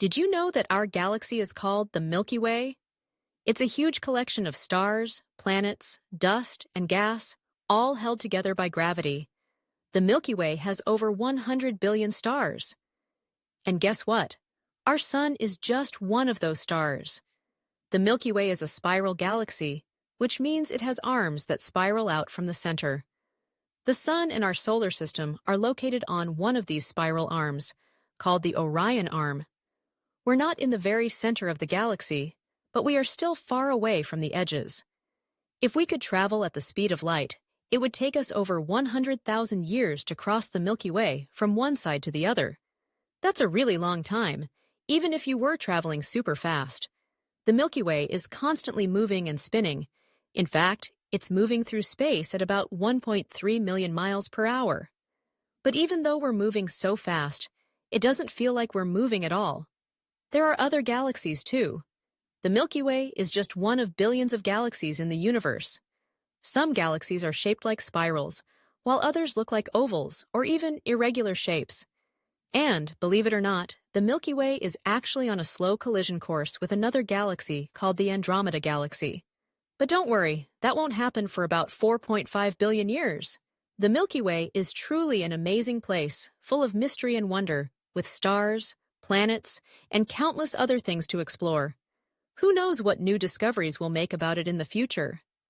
Did you know that our galaxy is called the Milky Way? It's a huge collection of stars, planets, dust, and gas, all held together by gravity. The Milky Way has over 100 billion stars. And guess what? Our sun is just one of those stars. The Milky Way is a spiral galaxy, which means it has arms that spiral out from the center. The sun and our solar system are located on one of these spiral arms, called the Orion Arm. We're not in the very center of the galaxy, but we are still far away from the edges. If we could travel at the speed of light, it would take us over 100,000 years to cross the Milky Way from one side to the other. That's a really long time, even if you were traveling super fast. The Milky Way is constantly moving and spinning. In fact, it's moving through space at about 1.3 million miles per hour. But even though we're moving so fast, it doesn't feel like we're moving at all. There are other galaxies too. The Milky Way is just one of billions of galaxies in the universe. Some galaxies are shaped like spirals, while others look like ovals or even irregular shapes. And, believe it or not, the Milky Way is actually on a slow collision course with another galaxy called the Andromeda Galaxy. But don't worry, that won't happen for about 4.5 billion years. The Milky Way is truly an amazing place, full of mystery and wonder, with stars, planets, and countless other things to explore. Who knows what new discoveries we'll make about it in the future?